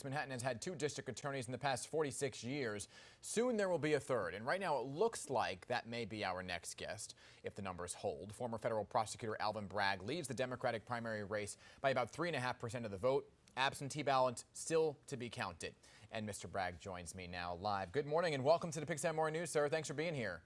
Manhattan has had two district attorneys in the past 46 years. Soon there will be a third, and right now it looks like that may be our next guest. If the numbers hold, former federal prosecutor Alvin Bragg leads the Democratic primary race by about 3.5% of the vote. Absentee ballots still to be counted. And Mr. Bragg joins me now live. Good morning and welcome to the PIX11 Morning News, sir. Thanks for being here.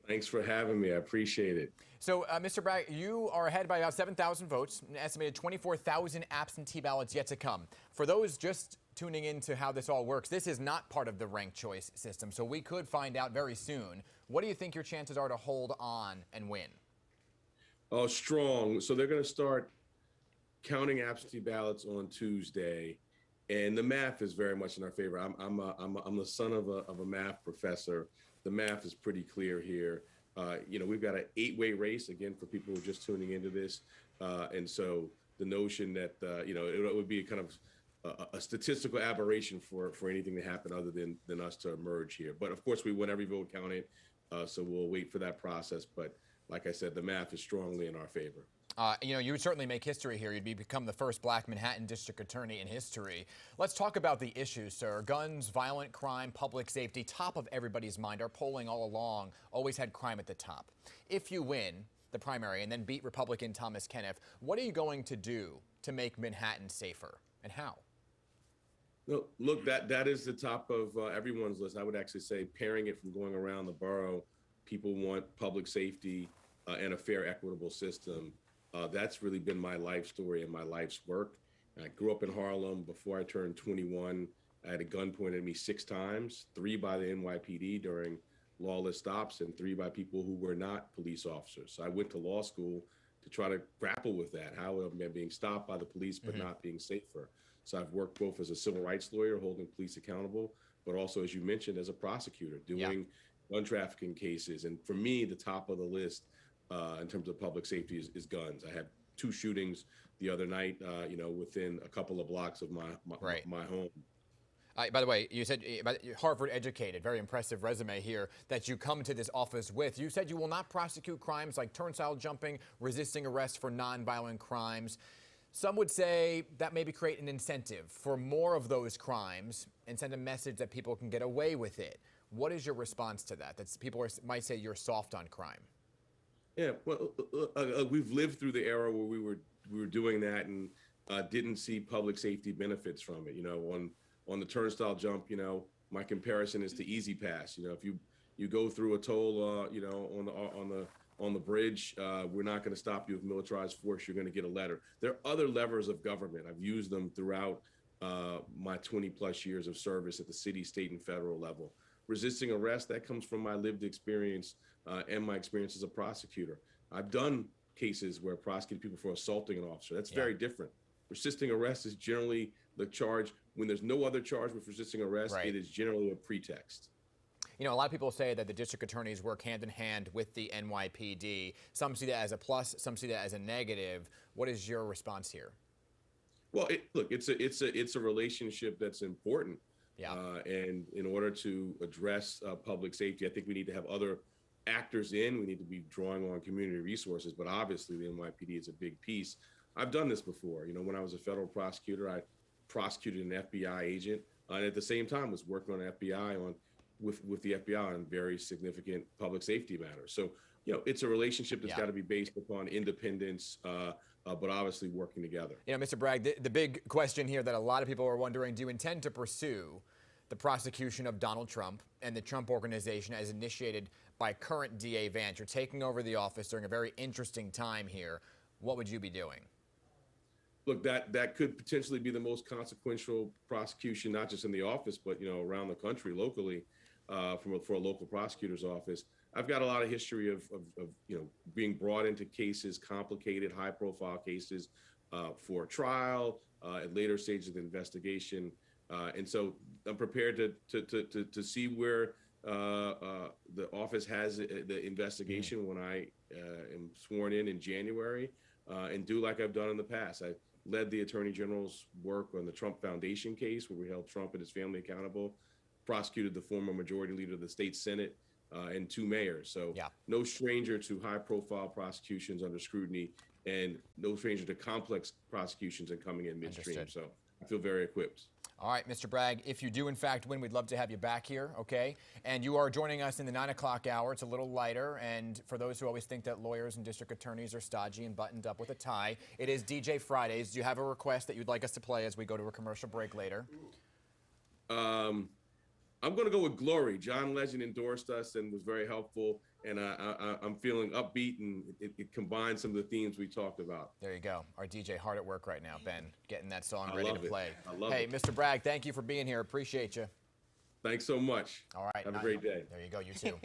Thanks for having me. I appreciate it. So, Mr. Bragg, you are ahead by about 7,000 votes, an estimated 24,000 absentee ballots yet to come. For those just tuning into how this all works, this is not part of the ranked choice system, so we could find out very soon. What do you think your chances are to hold on and win? Oh, strong. So they're going to start counting absentee ballots on Tuesday, and the math is very much in our favor. I'm the son of a math professor. The math is pretty clear here. We've got an 8-way race, again, for people who are just tuning into this. And so the notion that, it would be kind of a statistical aberration for anything to happen other than us to emerge here. But of course, we want every vote counted. So we'll wait for that process. But like I said, the math is strongly in our favor. You would certainly make history here. You'd become the first black Manhattan district attorney in history. Let's talk about the issues, sir. Guns, violent crime, public safety, top of everybody's mind. Our polling all along always had crime at the top. If you win the primary and then beat Republican Thomas Kenniff, what are you going to do to make Manhattan safer, and how? No, look, that is the top of everyone's list. I would actually say, pairing it from going around the borough, people want public safety and a fair, equitable system. That's really been my life story and my life's work. I grew up in Harlem. Before I turned 21, I had a gun pointed at me 6 times, 3 by the NYPD during lawless stops and 3 by people who were not police officers. So I went to law school to try to grapple with that, how am I being stopped by the police but not being safer. So I've worked both as a civil rights lawyer, holding police accountable, but also, as you mentioned, as a prosecutor, doing gun trafficking cases. And for me, the top of the list in terms of public safety is guns. I had 2 shootings the other night, within a couple of blocks of my home. By the way, you said Harvard educated, very impressive resume here that you come to this office with. You said you will not prosecute crimes like turnstile jumping, resisting arrest for nonviolent crimes. Some would say that maybe create an incentive for more of those crimes and send a message that people can get away with it. What is your response to that? People might say you're soft on crime. Yeah, well, we've lived through the era where we were doing that and didn't see public safety benefits from it. On the turnstile jump, my comparison is to Easy Pass. If you go through a toll, on the bridge, we're not going to stop you with militarized force. You're going to get a letter. There are other levers of government. I've used them throughout my 20+ years of service at the city, state, and federal level. Resisting arrest, that comes from my lived experience and my experience as a prosecutor. I've done cases where I prosecuted people for assaulting an officer. That's very different. Resisting arrest is generally the charge. When there's no other charge with resisting arrest, it is generally a pretext. A lot of people say that the district attorneys work hand in hand with the NYPD. Some see that as a plus, some see that as a negative. What is your response here? Well, it's a relationship that's important. And in order to address public safety, I think we need to have other actors in. We need to be drawing on community resources, but obviously the NYPD is a big piece. I've done this before. When I was a federal prosecutor, I prosecuted an FBI agent, and at the same time was working on FBI with the FBI on very significant public safety matters. So, it's a relationship that's got to be based upon independence, but obviously working together. Mr. Bragg, the big question here that a lot of people are wondering, do you intend to pursue the prosecution of Donald Trump and the Trump organization as initiated by current DA Vance? You're taking over the office during a very interesting time here. What would you be doing? Look, that could potentially be the most consequential prosecution, not just in the office, but around the country, locally, for a local prosecutor's office. I've got a lot of history of being brought into cases, complicated, high-profile cases, for trial at later stages of the investigation, and so I'm prepared to see where the office has the investigation when I am sworn in January, and do like I've done in the past. I led the Attorney General's work on the Trump Foundation case, where we held Trump and his family accountable, prosecuted the former majority leader of the state Senate, and 2 mayors. So no stranger to high-profile prosecutions under scrutiny, and no stranger to complex prosecutions and coming in midstream. So I feel very equipped. All right, Mr. Bragg, if you do in fact win, we'd love to have you back here, okay? And you are joining us in the 9 o'clock hour. It's a little lighter, and for those who always think that lawyers and district attorneys are stodgy and buttoned up with a tie, it is DJ Fridays. Do you have a request that you'd like us to play as we go to a commercial break later? I'm going to go with Glory. John Legend endorsed us and was very helpful, and I'm feeling upbeat, and it combines some of the themes we talked about. There you go. Our DJ hard at work right now, Ben, getting that song I ready love to it. play. I love Hey, it. Mr. Bragg, thank you for being here. Appreciate you. Thanks so much. All right. Have a great day. There you go. You too.